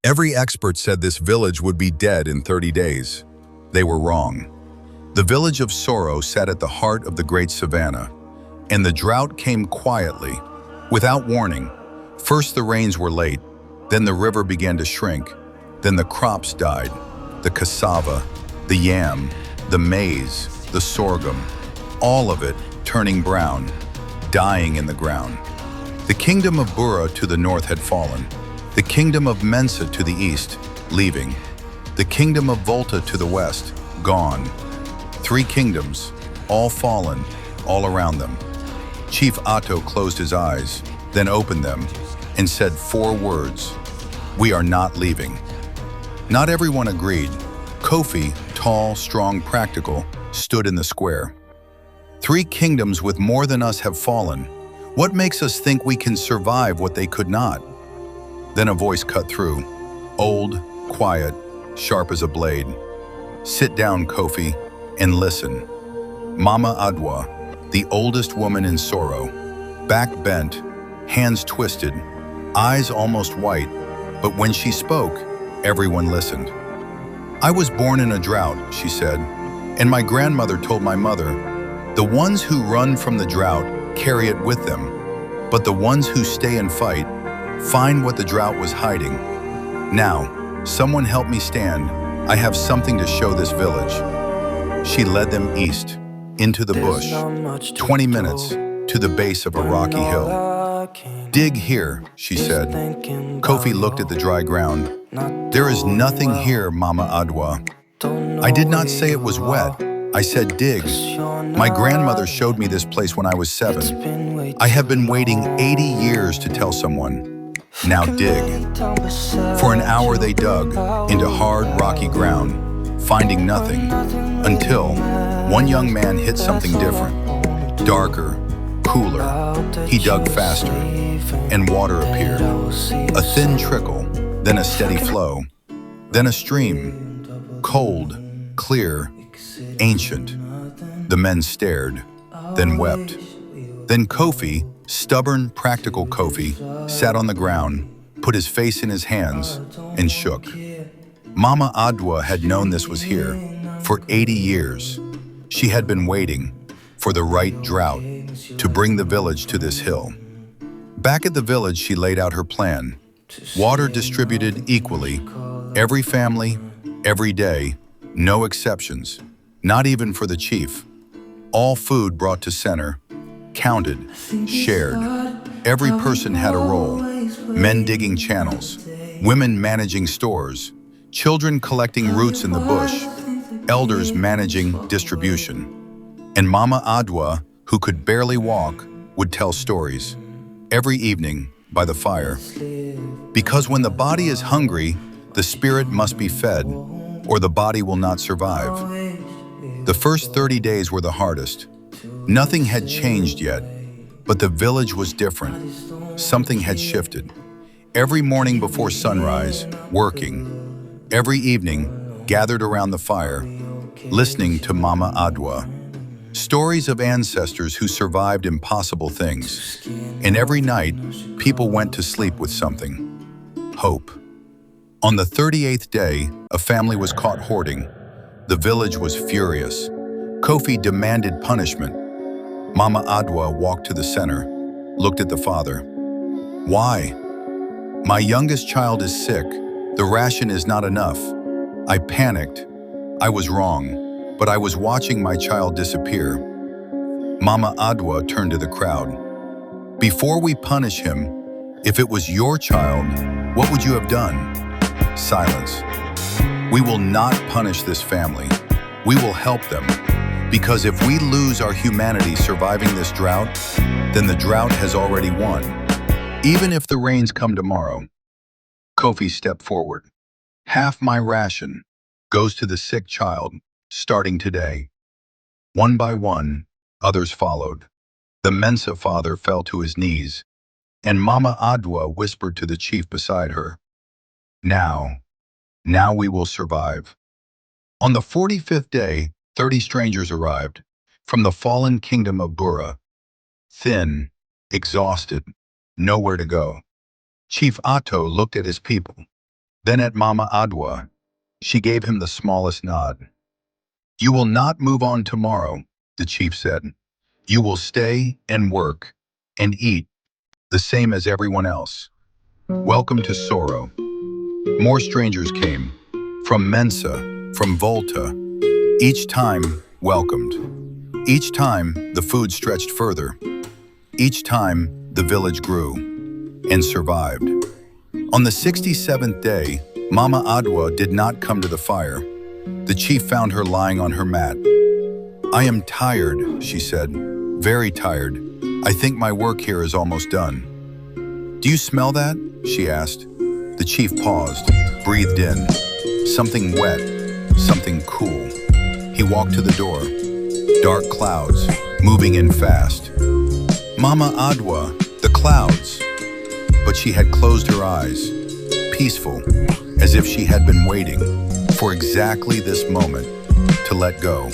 Every expert said this village would be dead in 30 days. They were wrong. The village of Soro sat at the heart of the great savannah, and the drought came quietly, without warning. First the rains were late, then the river began to shrink, then the crops died, the cassava, the yam, the maize, the sorghum, all of it turning brown, dying in the ground. The kingdom of Bura to the north had fallen, the kingdom of Mensa to the east, leaving, the kingdom of Volta to the west, gone. 3 kingdoms, all fallen, all around them. Chief Atto closed his eyes, then opened them, and said 4 words: "We are not leaving." Not everyone agreed. Kofi, tall, strong, practical, stood in the square. 3 kingdoms with more than us have fallen. What makes us think we can survive what they could not? Then a voice cut through, old, quiet, sharp as a blade. "Sit down, Kofi, and listen." Mama Adwa, the oldest woman in Soro, back bent, hands twisted, eyes almost white, but when she spoke, everyone listened. "I was born in a drought," she said, "and my grandmother told my mother, the ones who run from the drought carry it with them, but the ones who stay and fight find what the drought was hiding. Now, someone help me stand. I have something to show this village." She led them east, into the bush, 20 minutes, to the base of a rocky hill. "Dig here," she said. Kofi looked at the dry ground. "There is nothing here, Mama Adwa." "I did not say it was wet. I said dig. My grandmother showed me this place when I was 7. I have been waiting 80 years to tell someone. Now dig." For an hour they dug into hard, rocky ground, finding nothing, until one young man hit something different, darker, cooler. He dug faster, and water appeared. A thin trickle, then a steady flow, then a stream, cold, clear, ancient. The men stared, then wept. Then Kofi, stubborn, practical Kofi, sat on the ground, put his face in his hands, and shook. Mama Adwa had known this was here for 80 years. She had been waiting for the right drought to bring the village to this hill. Back at the village, she laid out her plan. Water distributed equally, every family, every day, no exceptions, not even for the chief. All food brought to center, counted, shared. Every person had a role. Men digging channels, women managing stores, children collecting roots in the bush, elders managing distribution. And Mama Adwa, who could barely walk, would tell stories. Every evening, by the fire. Because when the body is hungry, the spirit must be fed, or the body will not survive. The first 30 days were the hardest. Nothing had changed yet, but the village was different. Something had shifted. Every morning before sunrise, working. Every evening, gathered around the fire, listening to Mama Adwa. Stories of ancestors who survived impossible things. And every night, people went to sleep with something. Hope. On the 38th day, a family was caught hoarding. The village was furious. Kofi demanded punishment. Mama Adwa walked to the center, looked at the father. "Why?" "My youngest child is sick. The ration is not enough." I panicked. I was wrong, but I was watching my child disappear. Mama Adwa turned to the crowd. "Before we punish him, if it was your child, what would you have done?" Silence. "We will not punish this family. We will help them. Because if we lose our humanity surviving this drought, then the drought has already won. Even if the rains come tomorrow." Kofi stepped forward. "Half my ration goes to the sick child, starting today." One by one, others followed. The Mensa father fell to his knees, and Mama Adwa whispered to the chief beside her, Now we will survive." On the 45th day, 30 strangers arrived from the fallen kingdom of Bura, thin, exhausted, nowhere to go. Chief Atto looked at his people. Then at Mama Adwa, she gave him the smallest nod. You will not move on tomorrow, the chief said. You will stay and work and eat the same as everyone else. Welcome to Soro. More strangers came, from Mensa, from Volta, each time welcomed. Each time the food stretched further. Each time the village grew and survived. On the 67th day, Mama Adwa did not come to the fire. The chief found her lying on her mat. I am tired, she said, very tired. I think my work here is almost done. Do you smell that? She asked. The chief paused, breathed in. Something wet, something cool. He walked to the door. Dark clouds, moving in fast. Mama Adwa, the clouds. But she had closed her eyes, peaceful, as if she had been waiting for exactly this moment to let go.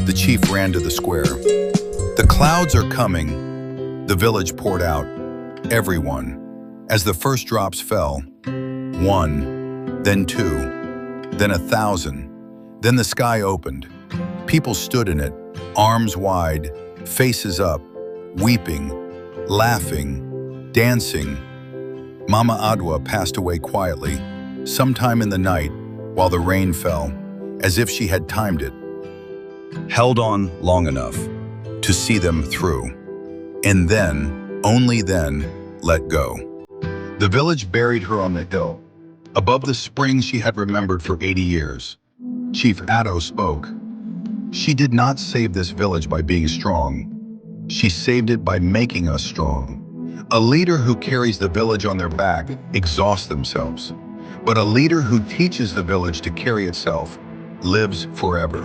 The chief ran to the square. The clouds are coming. The village poured out. Everyone. As the first drops fell, 1, then 2, then 1,000. Then the sky opened. People stood in it, arms wide, faces up, weeping, laughing, dancing. Mama Adwa passed away quietly, sometime in the night, while the rain fell, as if she had timed it. Held on long enough to see them through, and then, only then, let go. The village buried her on the hill, above the spring she had remembered for 80 years. Chief Addo spoke. She did not save this village by being strong. She saved it by making us strong. A leader who carries the village on their back exhausts themselves, but a leader who teaches the village to carry itself lives forever,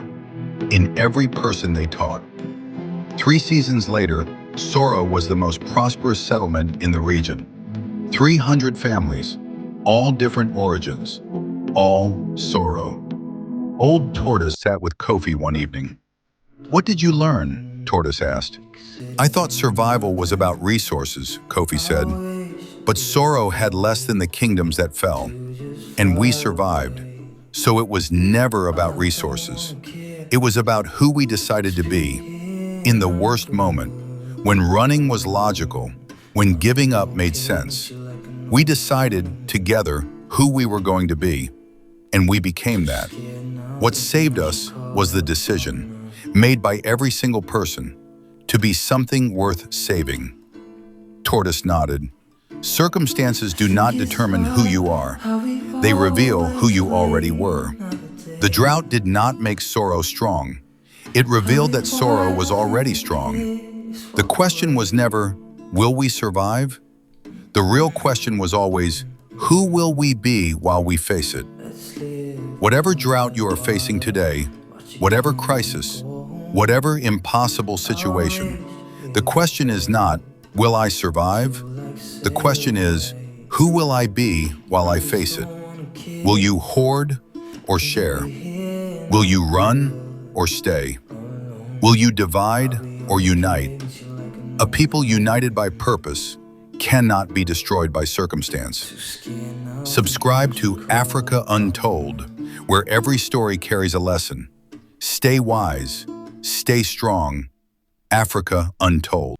in every person they taught. 3 seasons later, Soro was the most prosperous settlement in the region. 300 families, all different origins, all Soro. Old Tortoise sat with Kofi one evening. What did you learn? Tortoise asked. I thought survival was about resources, Kofi said. But Soro had less than the kingdoms that fell, and we survived. So it was never about resources. It was about who we decided to be. In the worst moment, when running was logical, when giving up made sense, we decided together who we were going to be, and we became that. What saved us was the decision, made by every single person, to be something worth saving. Tortoise nodded. Circumstances do not determine who you are. They reveal who you already were. The drought did not make Soro strong. It revealed that Soro was already strong. The question was never, will we survive? The real question was always, who will we be while we face it? Whatever drought you are facing today, whatever crisis, whatever impossible situation, the question is not, will I survive? The question is, who will I be while I face it? Will you hoard or share? Will you run or stay? Will you divide or unite? A people united by purpose cannot be destroyed by circumstance. Subscribe to Africa Untold, where every story carries a lesson. Stay wise, stay strong. Africa Untold.